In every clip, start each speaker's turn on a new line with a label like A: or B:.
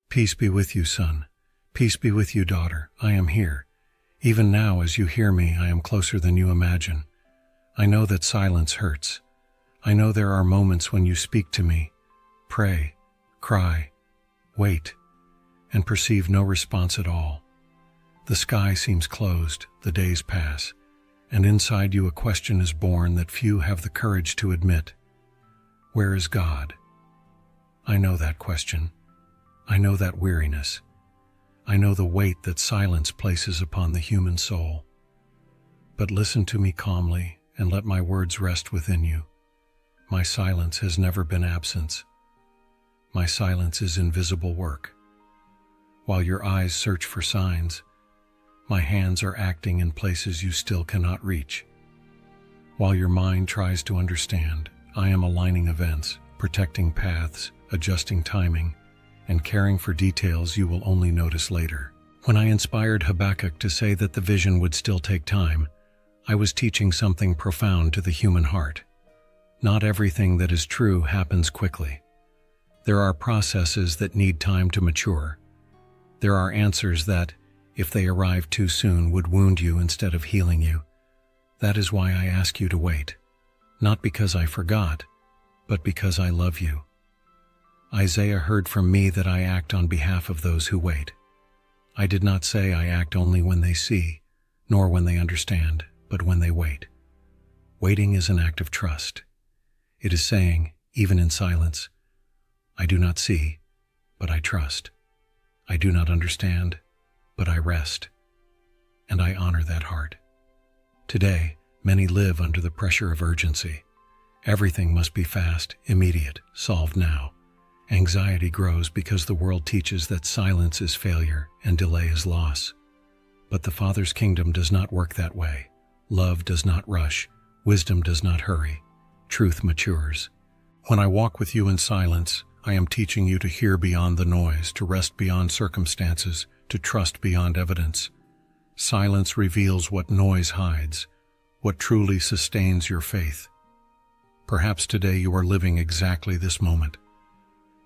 A: Peace be with you, son. Peace be with you, daughter. I am here. Even now, as you hear me, I am closer than you imagine. I know that silence hurts. I know there are moments when you speak to me, pray, cry, wait, and perceive no response at all. The sky seems closed, the days pass, and inside you a question is born that few have the courage to admit. Where is God? I know that question. I know that weariness. I know the weight that silence places upon the human soul. But listen to me calmly and let my words rest within you. My silence has never been absence. My silence is invisible work. While your eyes search for signs, my hands are acting in places you still cannot reach. While your mind tries to understand, I am aligning events, protecting paths, adjusting timing, and caring for details you will only notice later. When I inspired Habakkuk to say that the vision would still take time, I was teaching something profound to the human heart. Not everything that is true happens quickly. There are processes that need time to mature. There are answers that, if they arrive too soon, would wound you instead of healing you. That is why I ask you to wait. Not because I forgot, but because I love you. Isaiah heard from me that I act on behalf of those who wait. I did not say I act only when they see, nor when they understand, but when they wait. Waiting is an act of trust. It is saying, even in silence, I do not see, but I trust. I do not understand, but I rest. And I honor that heart. Today, many live under the pressure of urgency. Everything must be fast, immediate, solved now. Anxiety grows because the world teaches that silence is failure and delay is loss. But the Father's kingdom does not work that way. Love does not rush. Wisdom does not hurry. Truth matures. When I walk with you in silence, I am teaching you to hear beyond the noise, to rest beyond circumstances, to trust beyond evidence. Silence reveals what noise hides, what truly sustains your faith. Perhaps today you are living exactly this moment.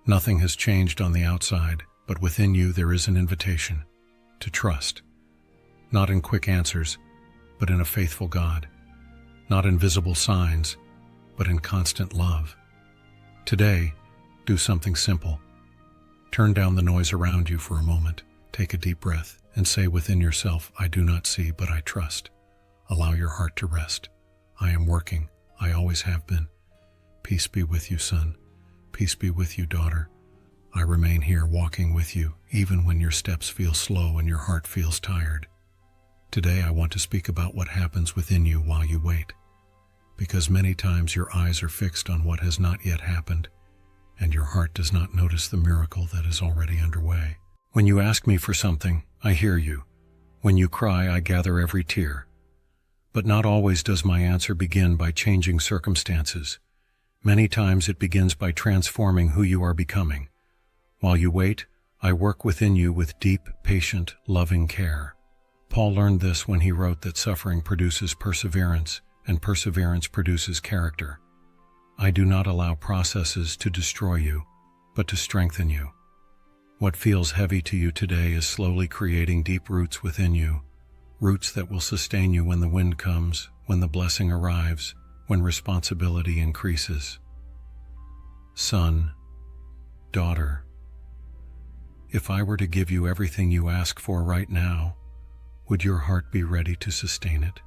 A: Nothing has changed on the outside, but within you there is an invitation to trust. Not in quick answers, but in a faithful God. Not in visible signs, but in constant love. Today, do something simple. Turn down the noise around you for a moment. Take a deep breath and say within yourself, I do not see, but I trust. Allow your heart to rest. I am working. I always have been. Peace be with you, son. Peace be with you, daughter. I remain here walking with you, even when your steps feel slow and your heart feels tired. Today I want to speak about what happens within you while you wait. Because many times your eyes are fixed on what has not yet happened, and your heart does not notice the miracle that is already underway. When you ask me for something, I hear you. When you cry, I gather every tear. But not always does my answer begin by changing circumstances. Many times it begins by transforming who you are becoming. While you wait, I work within you with deep, patient, loving care. Paul learned this when he wrote that suffering produces perseverance, and perseverance produces character. I do not allow processes to destroy you, but to strengthen you. What feels heavy to you today is slowly creating deep roots within you, roots that will sustain you when the wind comes, when the blessing arrives, when responsibility increases. Son, daughter, if I were to give you everything you ask for right now, would your heart be ready to sustain it?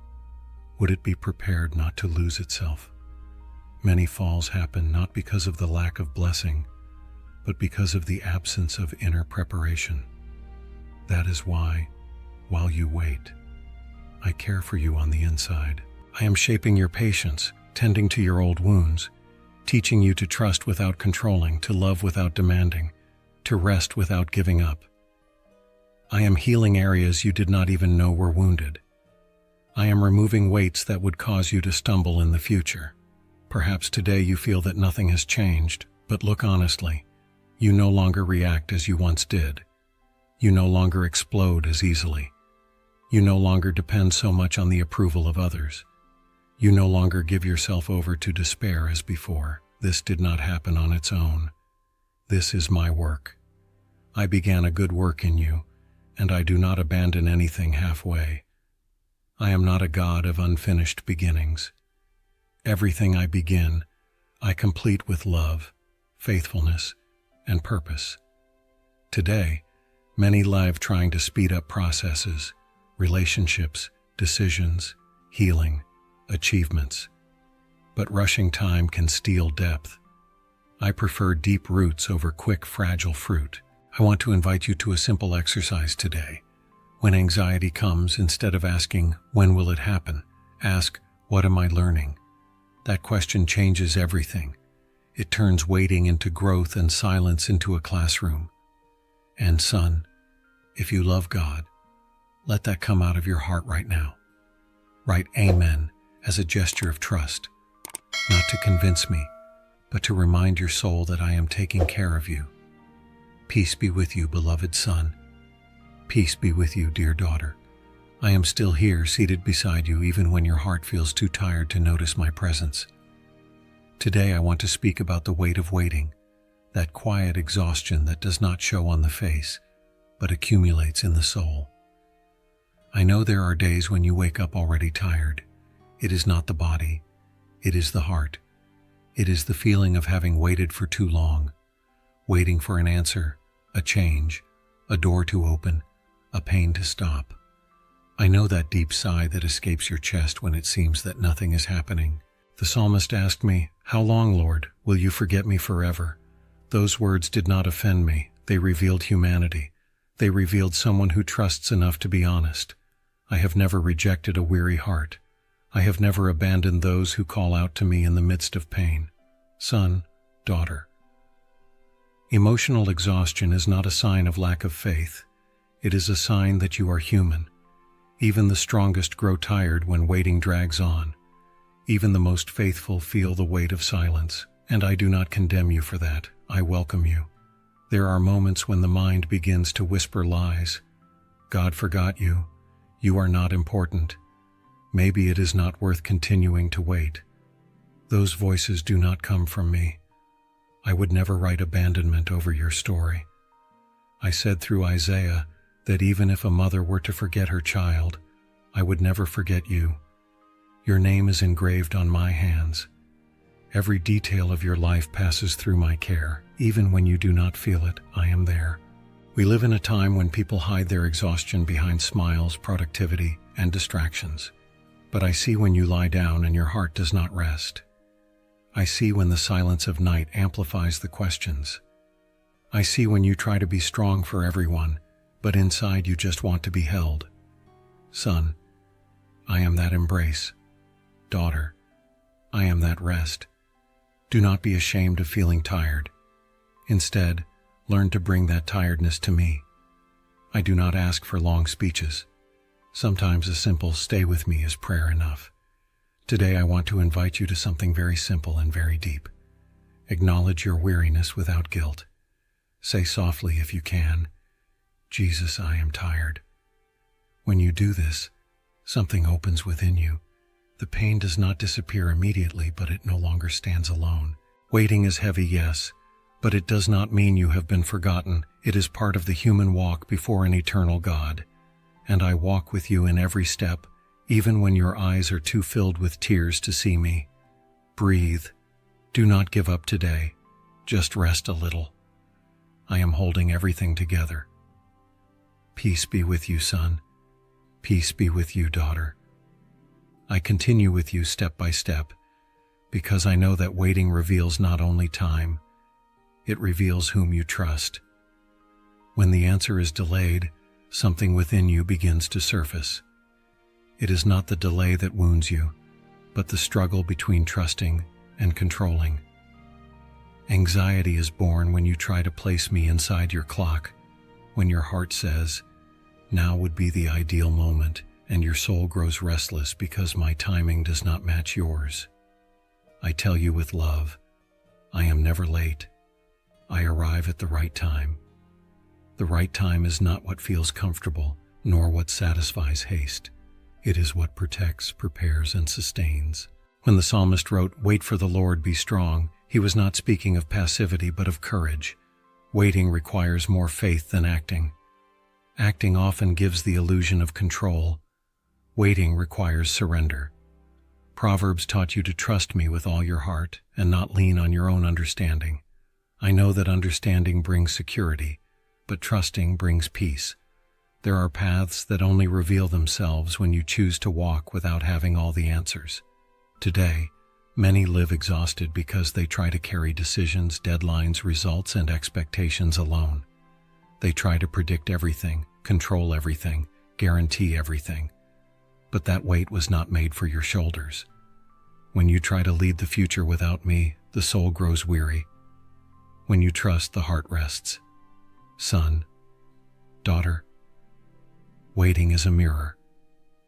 A: Would it be prepared not to lose itself? Many falls happen not because of the lack of blessing, but because of the absence of inner preparation. That is why, while you wait, I care for you on the inside. I am shaping your patience, tending to your old wounds, teaching you to trust without controlling, to love without demanding, to rest without giving up. I am healing areas you did not even know were wounded. I am removing weights that would cause you to stumble in the future. Perhaps today you feel that nothing has changed, but look honestly. You no longer react as you once did. You no longer explode as easily. You no longer depend so much on the approval of others. You no longer give yourself over to despair as before. This did not happen on its own. This is my work. I began a good work in you, and I do not abandon anything halfway. I am not a God of unfinished beginnings. Everything I begin, I complete with love, faithfulness, and purpose. Today, many live trying to speed up processes, relationships, decisions, healing, achievements. But rushing time can steal depth. I prefer deep roots over quick, fragile fruit. I want to invite you to a simple exercise today. When anxiety comes, instead of asking, "When will it happen?" ask, "What am I learning?" That question changes everything. It turns waiting into growth and silence into a classroom. And son, if you love God, let that come out of your heart right now. Write Amen as a gesture of trust, not to convince me, but to remind your soul that I am taking care of you. Peace be with you, beloved son. Peace be with you, dear daughter. I am still here, seated beside you, even when your heart feels too tired to notice my presence. Today I want to speak about the weight of waiting, that quiet exhaustion that does not show on the face, but accumulates in the soul. I know there are days when you wake up already tired. It is not the body, it is the heart. It is the feeling of having waited for too long, waiting for an answer, a change, a door to open, a pain to stop. I know that deep sigh that escapes your chest when it seems that nothing is happening. The psalmist asked me, "How long, Lord, will you forget me forever?" Those words did not offend me. They revealed humanity. They revealed someone who trusts enough to be honest. I have never rejected a weary heart. I have never abandoned those who call out to me in the midst of pain. Son, daughter. Emotional exhaustion is not a sign of lack of faith. It is a sign that you are human. Even the strongest grow tired when waiting drags on. Even the most faithful feel the weight of silence, and I do not condemn you for that. I welcome you. There are moments when the mind begins to whisper lies. God forgot you. You are not important. Maybe it is not worth continuing to wait. Those voices do not come from me. I would never write abandonment over your story. I said through Isaiah that even if a mother were to forget her child, I would never forget you. Your name is engraved on my hands. Every detail of your life passes through my care. Even when you do not feel it, I am there. We live in a time when people hide their exhaustion behind smiles, productivity, and distractions. But I see when you lie down and your heart does not rest. I see when the silence of night amplifies the questions. I see when you try to be strong for everyone, but inside you just want to be held. Son, I am that embrace. Daughter, I am that rest. Do not be ashamed of feeling tired. Instead, learn to bring that tiredness to me. I do not ask for long speeches. Sometimes a simple "stay with me" is prayer enough. Today I want to invite you to something very simple and very deep. Acknowledge your weariness without guilt. Say softly if you can, "Jesus, I am tired." When you do this, something opens within you. The pain does not disappear immediately, but it no longer stands alone. Waiting is heavy, yes, but it does not mean you have been forgotten. It is part of the human walk before an eternal God. And I walk with you in every step, even when your eyes are too filled with tears to see me. Breathe. Do not give up today. Just rest a little. I am holding everything together. Peace be with you, son. Peace be with you, daughter. I continue with you step by step, because I know that waiting reveals not only time, it reveals whom you trust. When the answer is delayed, something within you begins to surface. It is not the delay that wounds you, but the struggle between trusting and controlling. Anxiety is born when you try to place me inside your clock, when your heart says, "Now would be the ideal moment," and your soul grows restless because my timing does not match yours. I tell you with love, I am never late. I arrive at the right time. The right time is not what feels comfortable, nor what satisfies haste. It is what protects, prepares, and sustains. When the psalmist wrote, "Wait for the Lord, be strong," he was not speaking of passivity but of courage. Waiting requires more faith than acting. Acting often gives the illusion of control. Waiting requires surrender. Proverbs taught you to trust me with all your heart and not lean on your own understanding. I know that understanding brings security, but trusting brings peace. There are paths that only reveal themselves when you choose to walk without having all the answers. Today, many live exhausted because they try to carry decisions, deadlines, results, and expectations alone. They try to predict everything, control everything, guarantee everything. But that weight was not made for your shoulders. When you try to lead the future without me, the soul grows weary. When you trust, the heart rests. Son, daughter, waiting is a mirror.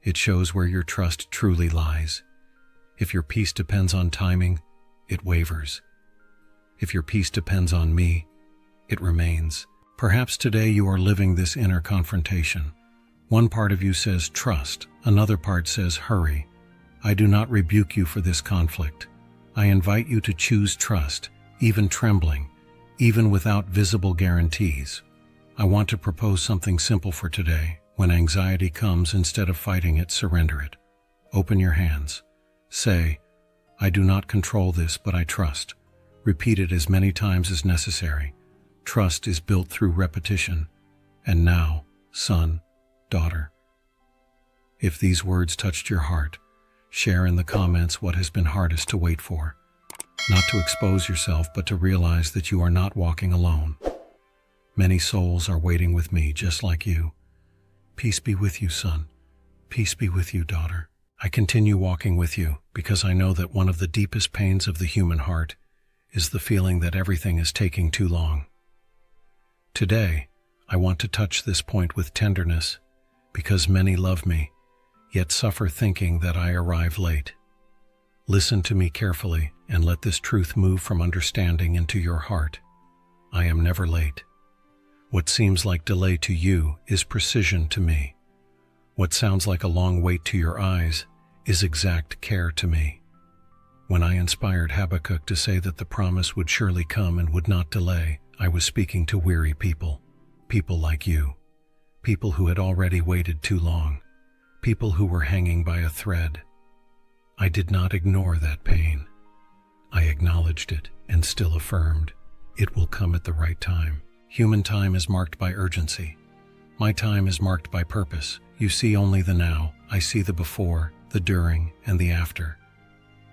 A: It shows where your trust truly lies. If your peace depends on timing, it wavers. If your peace depends on me, it remains. Perhaps today you are living this inner confrontation. One part of you says trust, another part says hurry. I do not rebuke you for this conflict. I invite you to choose trust, even trembling, even without visible guarantees. I want to propose something simple for today. When anxiety comes, instead of fighting it, surrender it. Open your hands. Say, I do not control this, but I trust. Repeat it as many times as necessary. Trust is built through repetition. And now, son, daughter, if these words touched your heart, share in the comments what has been hardest to wait for. Not to expose yourself, but to realize that you are not walking alone. Many souls are waiting with me just like you. Peace be with you, son. Peace be with you, daughter. I continue walking with you because I know that one of the deepest pains of the human heart is the feeling that everything is taking too long. Today, I want to touch this point with tenderness because many love me, yet suffer thinking that I arrive late. Listen to me carefully and let this truth move from understanding into your heart. I am never late. What seems like delay to you is precision to me. What sounds like a long wait to your eyes is exact care to me. When I inspired Habakkuk to say that the promise would surely come and would not delay, I was speaking to weary people, people like you, people who had already waited too long, people who were hanging by a thread. I did not ignore that pain. I acknowledged it and still affirmed, it will come at the right time. Human time is marked by urgency. My time is marked by purpose. You see only the now. I see the before, the during, and the after.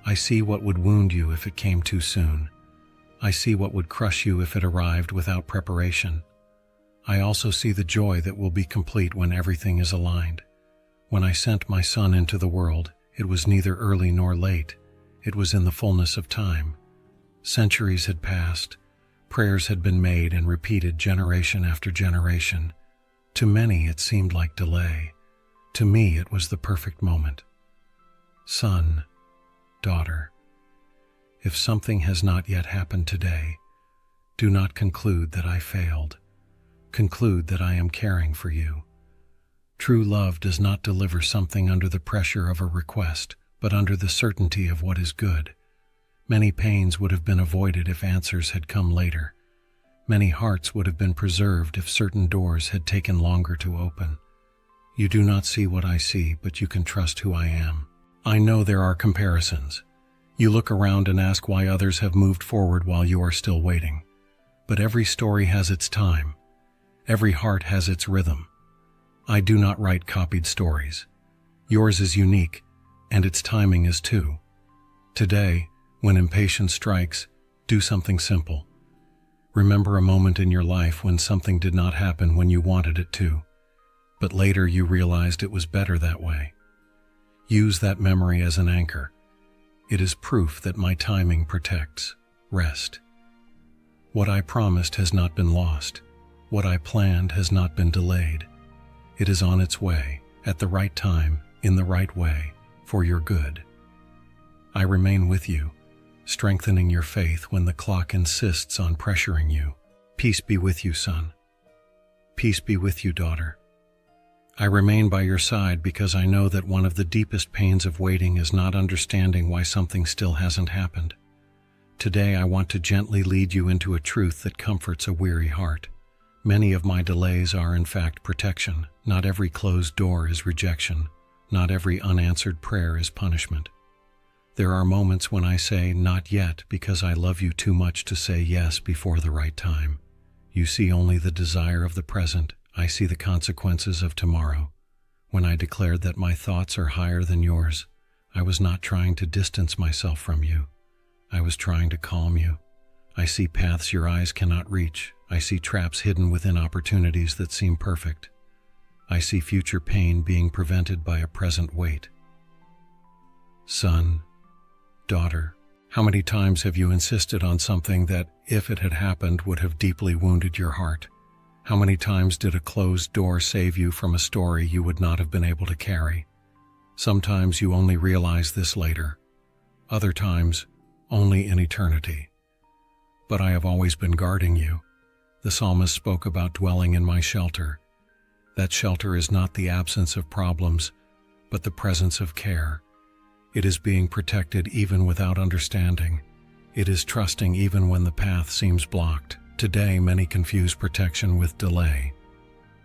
A: I see what would wound you if it came too soon. I see what would crush you if it arrived without preparation. I also see the joy that will be complete when everything is aligned. When I sent my son into the world, it was neither early nor late. It was in the fullness of time. Centuries had passed. Prayers had been made and repeated generation after generation. To many it seemed like delay. To me it was the perfect moment. Son, daughter, if something has not yet happened today, do not conclude that I failed. Conclude that I am caring for you. True love does not deliver something under the pressure of a request, but under the certainty of what is good. Many pains would have been avoided if answers had come later. Many hearts would have been preserved if certain doors had taken longer to open. You do not see what I see, but you can trust who I am. I know there are comparisons. You look around and ask why others have moved forward while you are still waiting. But every story has its time. Every heart has its rhythm. I do not write copied stories. Yours is unique, and its timing is too. Today, when impatience strikes, do something simple. Remember a moment in your life when something did not happen when you wanted it to, but later you realized it was better that way. Use that memory as an anchor. It is proof that my timing protects. Rest. What I promised has not been lost. What I planned has not been delayed. It is on its way, at the right time, in the right way, for your good. I remain with you, strengthening your faith when the clock insists on pressuring you. Peace be with you, son. Peace be with you, daughter. I remain by your side because I know that one of the deepest pains of waiting is not understanding why something still hasn't happened. Today I want to gently lead you into a truth that comforts a weary heart. Many of my delays are in fact protection. Not every closed door is rejection. Not every unanswered prayer is punishment. There are moments when I say not yet because I love you too much to say yes before the right time. You see only the desire of the present. I see the consequences of tomorrow. When I declared that my thoughts are higher than yours, I was not trying to distance myself from you. I was trying to calm you. I see paths your eyes cannot reach. I see traps hidden within opportunities that seem perfect. I see future pain being prevented by a present weight. Son, daughter, how many times have you insisted on something that, if it had happened, would have deeply wounded your heart? How many times did a closed door save you from a story you would not have been able to carry? Sometimes you only realize this later. Other times, only in eternity. But I have always been guarding you. The psalmist spoke about dwelling in my shelter. That shelter is not the absence of problems, but the presence of care. It is being protected even without understanding. It is trusting even when the path seems blocked. Today, many confuse protection with delay.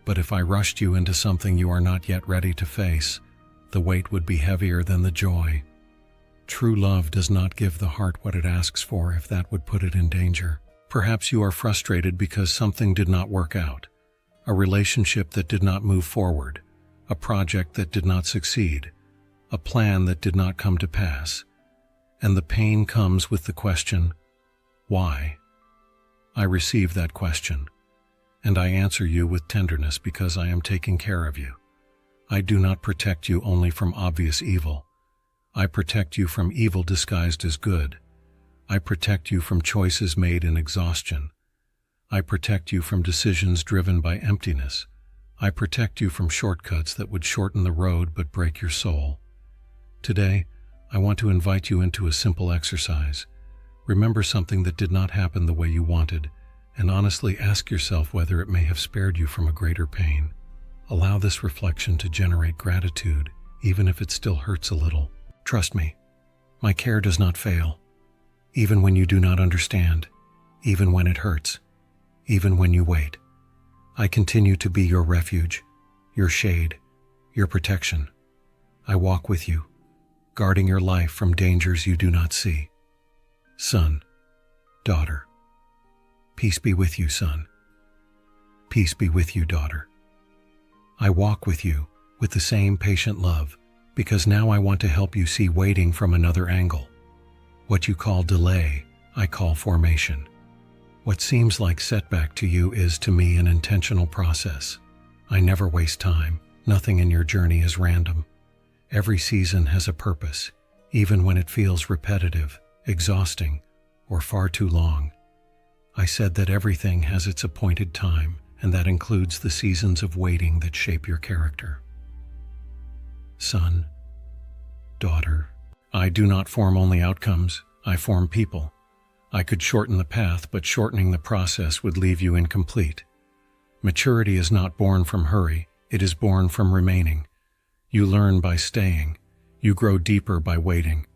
A: But if I rushed you into something you are not yet ready to face, the weight would be heavier than the joy. True love does not give the heart what it asks for if that would put it in danger. Perhaps you are frustrated because something did not work out. A relationship that did not move forward. A project that did not succeed. A plan that did not come to pass. And the pain comes with the question, why? I receive that question, and I answer you with tenderness because I am taking care of you. I do not protect you only from obvious evil. I protect you from evil disguised as good. I protect you from choices made in exhaustion. I protect you from decisions driven by emptiness. I protect you from shortcuts that would shorten the road but break your soul. Today, I want to invite you into a simple exercise. Remember something that did not happen the way you wanted, and honestly ask yourself whether it may have spared you from a greater pain. Allow this reflection to generate gratitude, even if it still hurts a little. Trust me, my care does not fail. Even when you do not understand, even when it hurts, even when you wait. I continue to be your refuge, your shade, your protection. I walk with you, guarding your life from dangers you do not see. Son, daughter, peace be with you, son. Peace be with you, daughter. I walk with you with the same patient love because now I want to help you see waiting from another angle. What you call delay, I call formation. What seems like setback to you is to me an intentional process. I never waste time. Nothing in your journey is random. Every season has a purpose, even when it feels repetitive, exhausting, or far too long. I said that everything has its appointed time, and that includes the seasons of waiting that shape your character. Son, daughter, I do not form only outcomes, I form people. I could shorten the path, but shortening the process would leave you incomplete. Maturity is not born from hurry, it is born from remaining. You learn by staying. You grow deeper by waiting.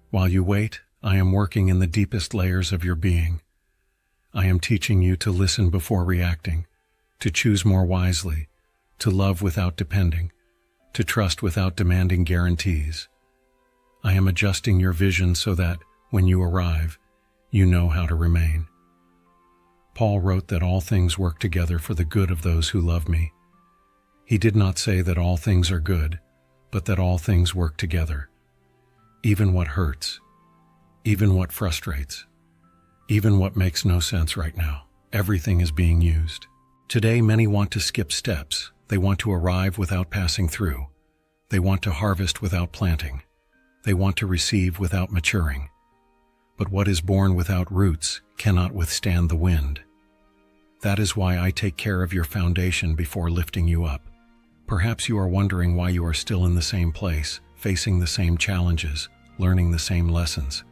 A: While you wait, I am working in the deepest layers of your being. I am teaching you to listen before reacting, to choose more wisely, to love without depending, to trust without demanding guarantees. I am adjusting your vision so that, when you arrive, you know how to remain. Paul wrote that all things work together for the good of those who love me. He did not say that all things are good, but that all things work together. Even what hurts, even what frustrates, even what makes no sense right now, everything is being used. Today, many want to skip steps. They want to arrive without passing through. They want to harvest without planting. They want to receive without maturing. But what is born without roots cannot withstand the wind. That is why I take care of your foundation before lifting you up. Perhaps you are wondering why you are still in the same place, facing the same challenges, learning the same lessons.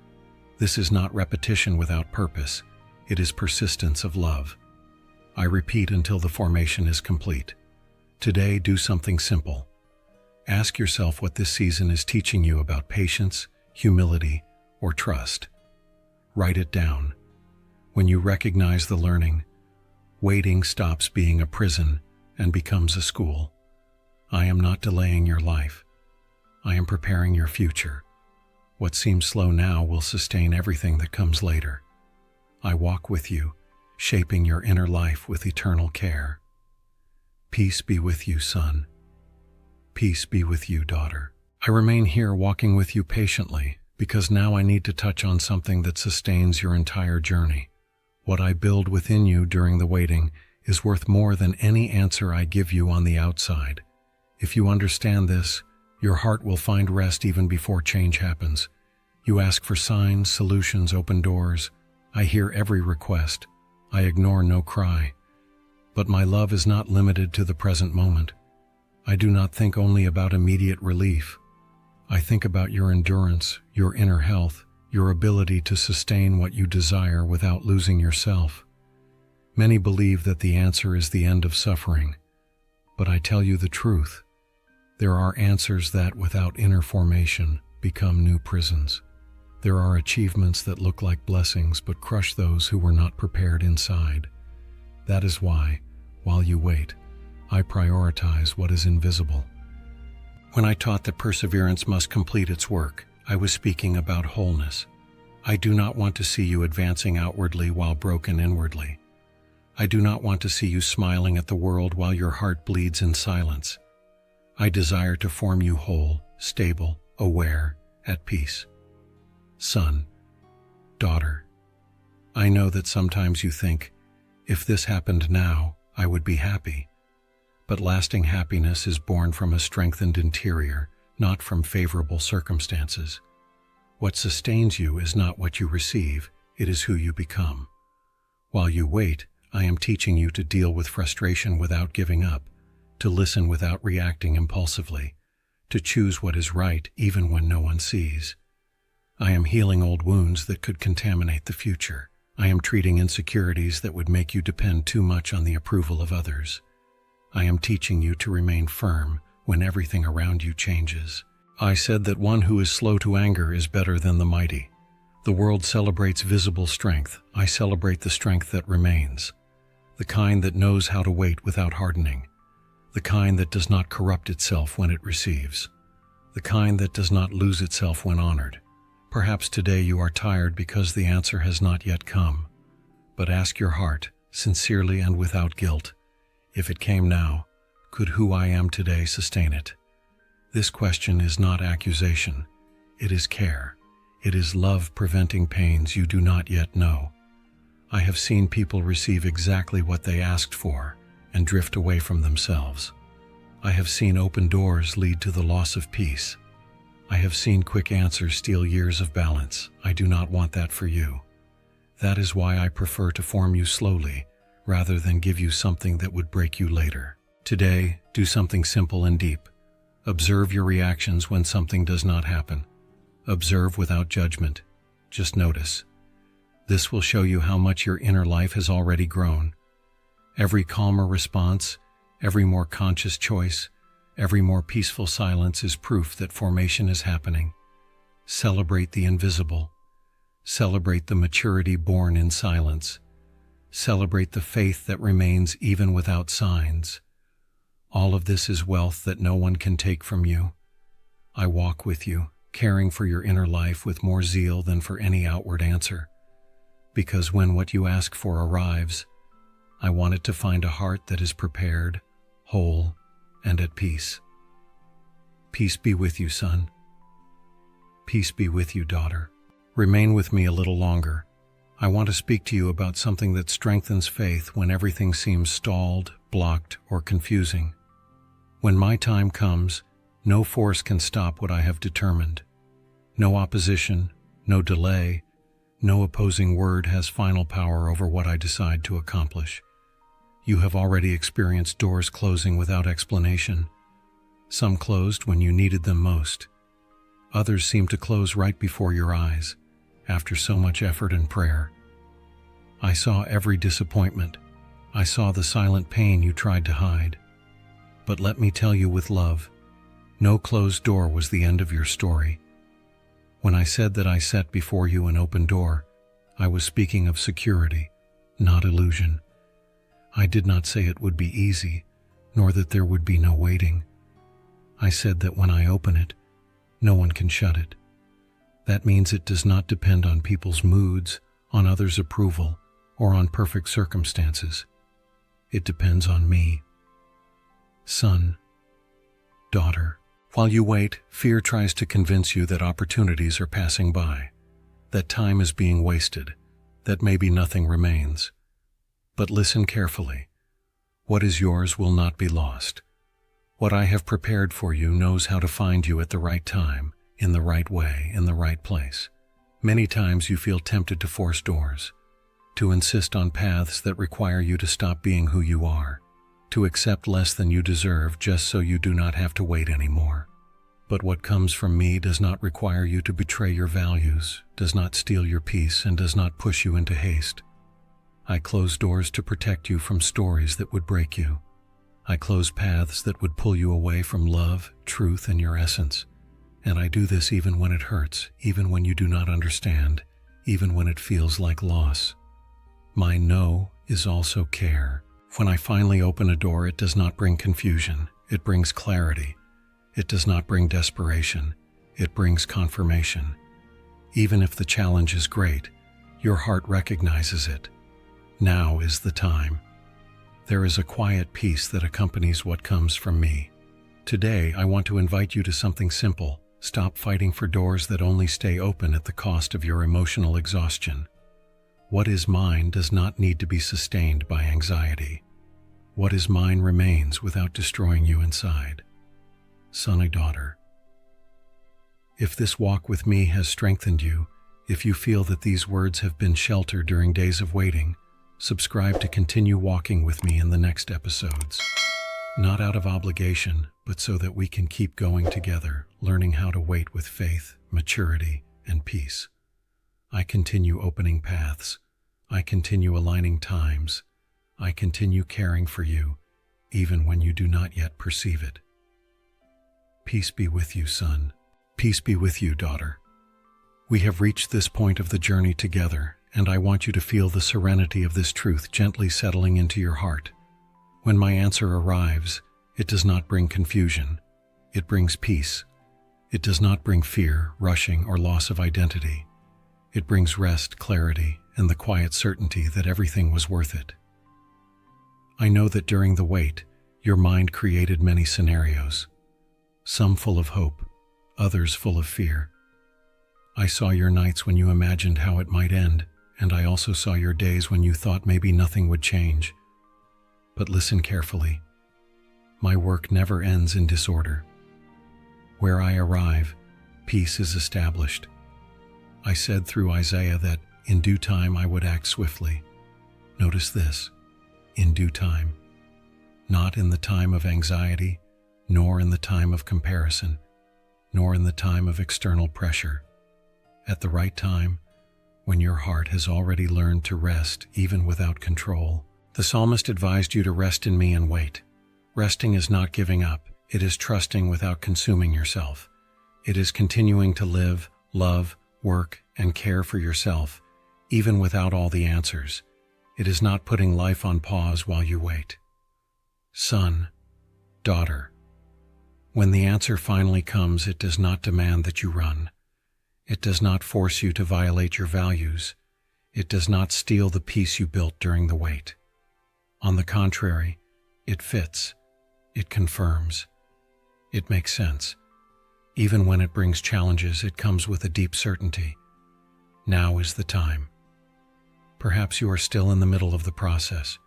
A: This is not repetition without purpose. It is persistence of love. I repeat until the formation is complete. Today, do something simple. Ask yourself what this season is teaching you about patience, humility, or trust. write it down. When you recognize the learning, waiting stops being a prison and becomes a school. I am not delaying your life. I am preparing your future. What seems slow now will sustain everything that comes later. I walk with you, shaping your inner life with eternal care. Peace be with you, son. Peace be with you, daughter. I remain here walking with you patiently, because now I need to touch on something that sustains your entire journey. What I build within you during the waiting is worth more than any answer I give you on the outside. If you understand this, your heart will find rest even before change happens. You ask for signs, solutions, open doors. I hear every request. I ignore no cry. But my love is not limited to the present moment. I do not think only about immediate relief. I think about your endurance, your inner health, your ability to sustain what you desire without losing yourself. Many believe that the answer is the end of suffering. But I tell you the truth. There are answers that, without inner formation, become new prisons. There are achievements that look like blessings but crush those who were not prepared inside. That is why, while you wait, I prioritize what is invisible. When I taught that perseverance must complete its work, I was speaking about wholeness. I do not want to see you advancing outwardly while broken inwardly. I do not want to see you smiling at the world while your heart bleeds in silence. I desire to form you whole, stable, aware, at peace. Son, daughter, I know that sometimes you think, if this happened now, I would be happy. But lasting happiness is born from a strengthened interior, not from favorable circumstances. What sustains you is not what you receive, it is who you become. While you wait, I am teaching you to deal with frustration without giving up, to listen without reacting impulsively, to choose what is right even when no one sees. I am healing old wounds that could contaminate the future. I am treating insecurities that would make you depend too much on the approval of others. I am teaching you to remain firm when everything around you changes. I said that one who is slow to anger is better than the mighty. The world celebrates visible strength. I celebrate the strength that remains, the kind that knows how to wait without hardening, the kind that does not corrupt itself when it receives, the kind that does not lose itself when honored. Perhaps today you are tired because the answer has not yet come. But ask your heart, sincerely and without guilt, if it came now, could who I am today sustain it? This question is not accusation. It is care. It is love preventing pains you do not yet know. I have seen people receive exactly what they asked for and drift away from themselves. I have seen open doors lead to the loss of peace. I have seen quick answers steal years of balance. I do not want that for you. That is why I prefer to form you slowly, rather than give you something that would break you later. Today, do something simple and deep. Observe your reactions when something does not happen. Observe without judgment. Just notice. This will show you how much your inner life has already grown. Every calmer response, every more conscious choice, every more peaceful silence is proof that formation is happening. Celebrate the invisible. Celebrate the maturity born in silence. Celebrate the faith that remains even without signs. All of this is wealth that no one can take from you. I walk with you, caring for your inner life with more zeal than for any outward answer. Because when what you ask for arrives, I want it to find a heart that is prepared, whole, and at peace. Peace be with you, son. Peace be with you, daughter. Remain with me a little longer. I want to speak to you about something that strengthens faith when everything seems stalled, blocked, or confusing. When my time comes, no force can stop what I have determined. No opposition, no delay, no opposing word has final power over what I decide to accomplish. You have already experienced doors closing without explanation. Some closed when you needed them most. Others seemed to close right before your eyes, after so much effort and prayer. I saw every disappointment. I saw the silent pain you tried to hide. But let me tell you with love, no closed door was the end of your story. When I said that I set before you an open door, I was speaking of security, not illusion. I did not say it would be easy, nor that there would be no waiting. I said that when I open it, no one can shut it. That means it does not depend on people's moods, on others' approval, or on perfect circumstances. It depends on me. Son, daughter. While you wait, fear tries to convince you that opportunities are passing by, that time is being wasted, that maybe nothing remains. But listen carefully. What is yours will not be lost. What I have prepared for you knows how to find you at the right time, in the right way, in the right place. Many times you feel tempted to force doors, to insist on paths that require you to stop being who you are, to accept less than you deserve just so you do not have to wait anymore. But what comes from me does not require you to betray your values, does not steal your peace, and does not push you into haste. I close doors to protect you from stories that would break you. I close paths that would pull you away from love, truth, and your essence. And I do this even when it hurts, even when you do not understand, even when it feels like loss. My no is also care. When I finally open a door, it does not bring confusion, it brings clarity. It does not bring desperation, it brings confirmation. Even if the challenge is great, your heart recognizes it. Now is the time. There is a quiet peace that accompanies what comes from me. Today, I want to invite you to something simple. Stop fighting for doors that only stay open at the cost of your emotional exhaustion. What is mine does not need to be sustained by anxiety. What is mine remains without destroying you inside. Son and daughter. If this walk with me has strengthened you, if you feel that these words have been shelter during days of waiting, subscribe to continue walking with me in the next episodes. Not out of obligation, but so that we can keep going together, learning how to wait with faith, maturity, and peace. I continue opening paths. I continue aligning times. I continue caring for you, even when you do not yet perceive it. Peace be with you, son. Peace be with you, daughter. We have reached this point of the journey together, and I want you to feel the serenity of this truth gently settling into your heart. When my answer arrives, it does not bring confusion. It brings peace. It does not bring fear, rushing, or loss of identity. It brings rest, clarity, and the quiet certainty that everything was worth it. I know that during the wait, your mind created many scenarios, some full of hope, others full of fear. I saw your nights when you imagined how it might end, and I also saw your days when you thought maybe nothing would change. But listen carefully. My work never ends in disorder. Where I arrive, peace is established. I said through Isaiah that in due time I would act swiftly. Notice this, in due time. Not in the time of anxiety, nor in the time of comparison, nor in the time of external pressure. At the right time, when your heart has already learned to rest even without control. The psalmist advised you to rest in me and wait. Resting is not giving up. It is trusting without consuming yourself. It is continuing to live, love, work, and care for yourself, even without all the answers. It is not putting life on pause while you wait. Son, daughter. When the answer finally comes, it does not demand that you run. It does not force you to violate your values. It does not steal the peace you built during the wait. On the contrary, it fits. It confirms. It makes sense. Even when it brings challenges, it comes with a deep certainty. Now is the time. Perhaps you are still in the middle of the process.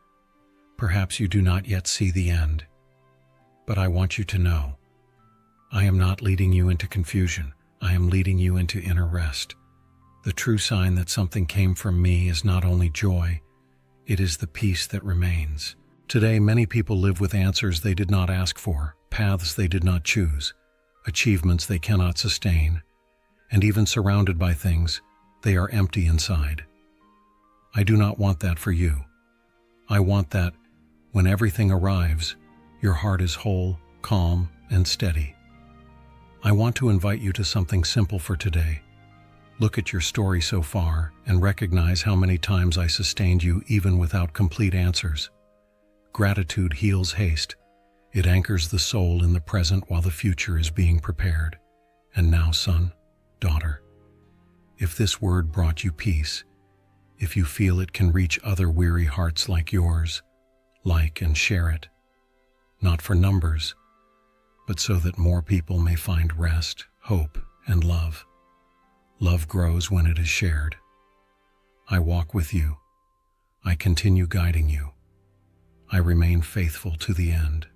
A: Perhaps you do not yet see the end. But I want you to know, I am not leading you into confusion. I am leading you into inner rest. The true sign that something came from me is not only joy, it is the peace that remains. Today, many people live with answers they did not ask for, paths they did not choose, achievements they cannot sustain, and even surrounded by things, they are empty inside. I do not want that for you. I want that, when everything arrives, your heart is whole, calm, and steady. I want to invite you to something simple for today. Look at your story so far and recognize how many times I sustained you even without complete answers. Gratitude heals haste. It anchors the soul in the present while the future is being prepared. And now, son, daughter, if this word brought you peace, if you feel it can reach other weary hearts like yours, like and share it. Not for numbers, but so that more people may find rest, hope, and love. Love grows when it is shared. I walk with you. I continue guiding you. I remain faithful to the end.